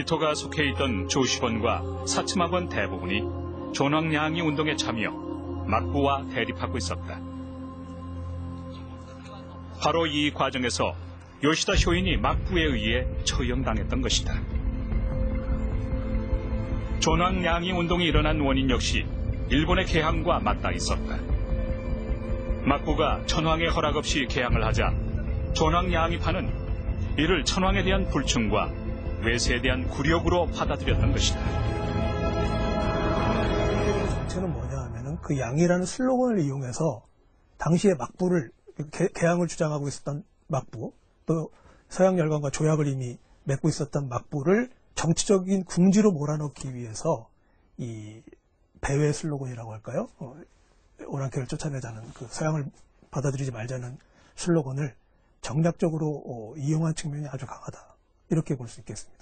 이토가 속해 있던 조시권과 사츠마권 대부분이 존왕양이 운동에 참여, 막부와 대립하고 있었다. 바로 이 과정에서 요시다 쇼인이 막부에 의해 처형당했던 것이다. 존왕양이 운동이 일어난 원인 역시 일본의 개항과 맞닿아 있었다. 막부가 천황의 허락 없이 개항을 하자 존왕양이파는 이를 천황에 대한 불충과 외세에 대한 굴욕으로 받아들였던 것이다. 정체는 뭐냐 하면은 그 양이라는 슬로건을 이용해서 당시에 막부를 개항을 주장하고 있었던 막부, 또 서양 열강과 조약을 이미 맺고 있었던 막부를 정치적인 궁지로 몰아넣기 위해서 이 배회 슬로건이라고 할까요? 오랑캐를 쫓아내자는 그 서양을 받아들이지 말자는 슬로건을 정략적으로 이용한 측면이 아주 강하다. 이렇게 볼 수 있겠습니다.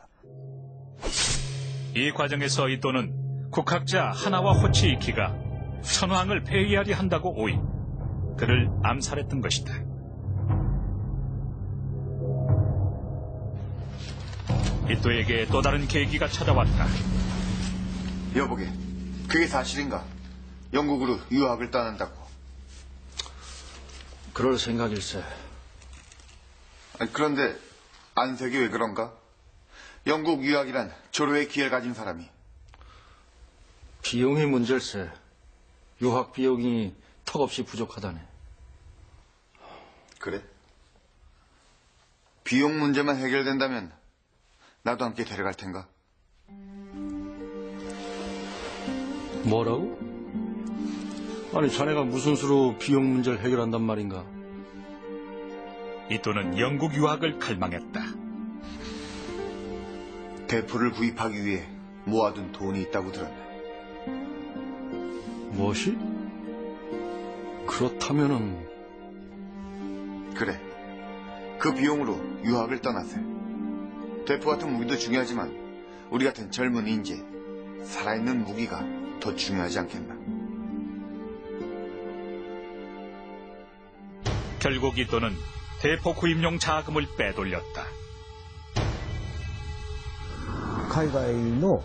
이 과정에서 이토는 국학자 하나와 호치이키가 천황을 폐위하려 한다고 오해, 그를 암살했던 것이다. 이토에게 또 다른 계기가 찾아왔다. 여보게, 그게 사실인가? 영국으로 유학을 떠난다고. 그럴 생각일세. 그런데 안색이 왜 그런가? 영국 유학이란 조로의 기회를 가진 사람이. 비용이 문제일세. 유학 비용이 턱없이 부족하다네. 그래? 비용 문제만 해결된다면 나도 함께 데려갈 텐가? 뭐라고? 아니, 자네가 무슨 수로 비용 문제를 해결한단 말인가? 이토는 영국 유학을 갈망했다. 대포를 구입하기 위해 모아둔 돈이 있다고 들었네. 무엇이? 그렇다면은... 그래, 그 비용으로 유학을 떠나세. 대포 같은 무기도 중요하지만 우리 같은 젊은 인재, 살아있는 무기가 더 중요하지 않겠나. 결국 이토는 대포 구입용 자금을 빼돌렸다. 海外の、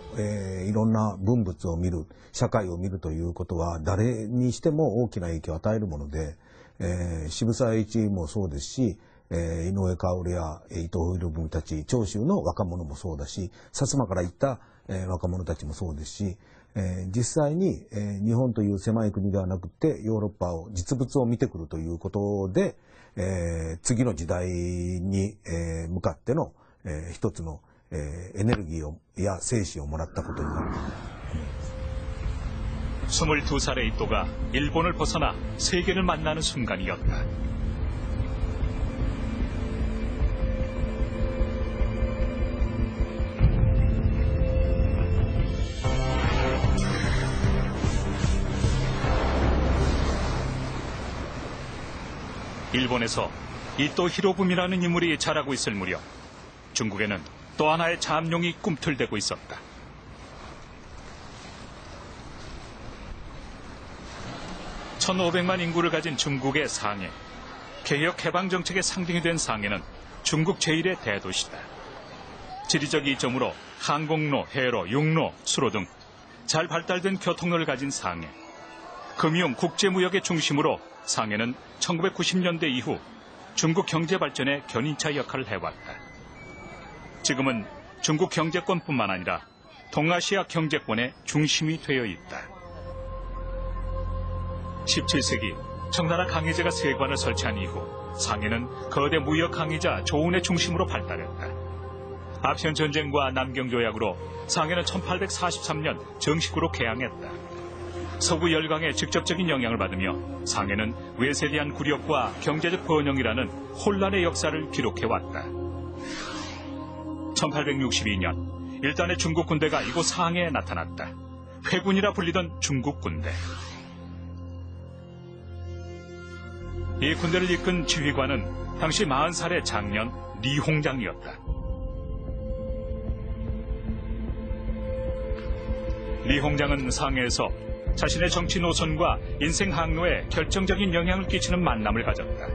いろんな文物を見る、社会を見るということは誰にしても大きな影響を与えるもので、渋沢栄一もそうですし、井上馨や伊藤博文たち長州の若者もそうだし、薩摩から行った、若者たちもそうですし、実際に、日本という狭い国ではなくてヨーロッパを実物を見てくるということで、次の時代に、向かっての、一つのエネルギーや精神をもらったことになる。 22살의 이토가 일본을 벗어나 세계를 만나는 순간이었다. 일본에서 이토 히로부미라는 인물이 자라고 있을 무렵 중국에는 또 하나의 잠룡이 꿈틀대고 있었다. (1500만) 인구를 가진 중국의 상해, 개혁 해방 정책의 상징이 된 상해는 중국 제1의 대도시다. 지리적 이점으로 항공로, 해로, 육로, 수로 등 잘 발달된 교통로를 가진 상해, 금융, 국제무역의 중심으로 상해는 1990년대 이후 중국 경제 발전의 견인차 역할을 해왔다. 지금은 중국 경제권뿐만 아니라 동아시아 경제권의 중심이 되어 있다. 17세기 청나라 강희제가 세관을 설치한 이후 상해는 거대 무역 강이자 조운의 중심으로 발달했다. 아편 전쟁과 남경조약으로 상해는 1843년 정식으로 개항했다. 서구 열강의 직접적인 영향을 받으며 상해는 외세에 대한 굴욕과 경제적 번영이라는 혼란의 역사를 기록해왔다. 1862년 일단의 중국 군대가 이곳 상해에 나타났다. 회군이라 불리던 중국 군대. 이 군대를 이끈 지휘관은 당시 40살의 장년 리홍장이었다. 리홍장은 상해에서 자신의 정치 노선과 인생 항로에 결정적인 영향을 끼치는 만남을 가졌다.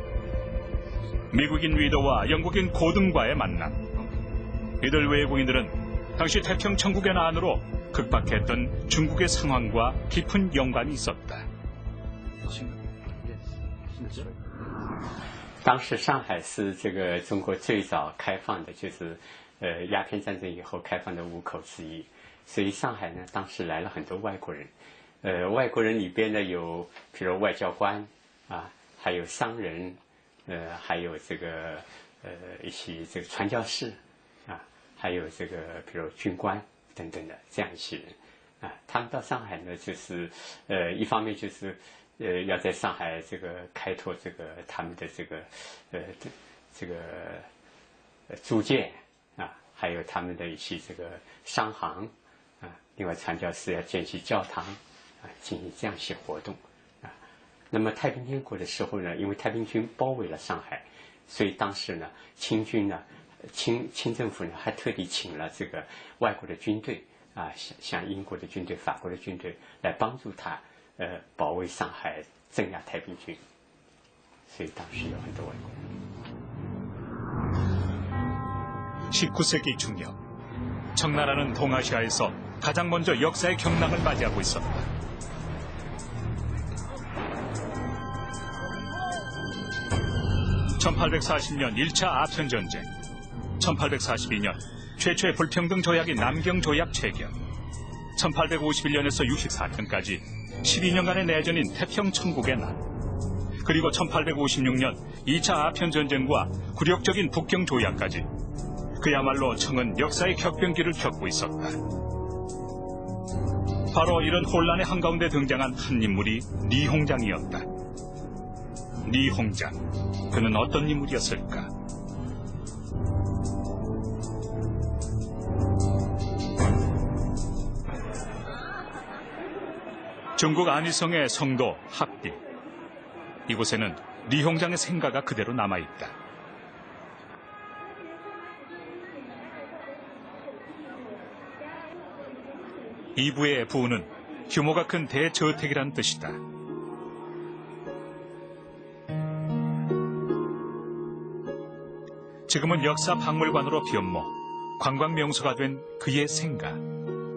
미국인 위도와 영국인 고등과의 만남. 이들 외국인들은 당시 태평천국의 난으로 극박했던 중국의 상황과 깊은 연관이 있었다. 当时上海是这个中国最早开放的，就是鸦片战争以后开放的5口之一，所以上海呢当时来了很多外国人，外国人里边呢有比如外交官啊，还有商人，还有这个一些这个传教士啊，还有这个比如军官等等的这样一些人啊，他们到上海呢就是一方面就是要在上海这个开拓这个他们的这个租界啊，还有他们的一些这个商行啊，另外传教士要建起教堂啊，进行这样一些活动啊。那么太平天国的时候呢，因为太平军包围了上海，所以当时呢，清军呢，清政府呢还特地请了这个外国的军队啊，像英国的军队、法国的军队来帮助他。保卫上海，镇压太平军，所以当时有很多外国人。 19세기 중엽, 청나라는 동아시아에서 가장 먼저 역사의 경랑을 맞이하고 있었다. (1840년) 1차 아편전쟁, 1842년 최초의 불평등 조약인 남경조약 체결, 1851년에서 64년까지 12년간의 내전인 태평천국의 난, 그리고 1856년 2차 아편전쟁과 굴욕적인 북경조약까지 그야말로 청은 역사의 격변기를 겪고 있었다. 바로 이런 혼란의 한가운데 등장한 한 인물이 리홍장이었다. 리홍장, 그는 어떤 인물이었을까? 중국 안희성의 성도 합빈. 이곳에는 리홍장의 생가가 그대로 남아있다. 이부의 부는 규모가 큰 대저택이란 뜻이다. 지금은 역사 박물관으로 변모, 관광 명소가 된 그의 생가.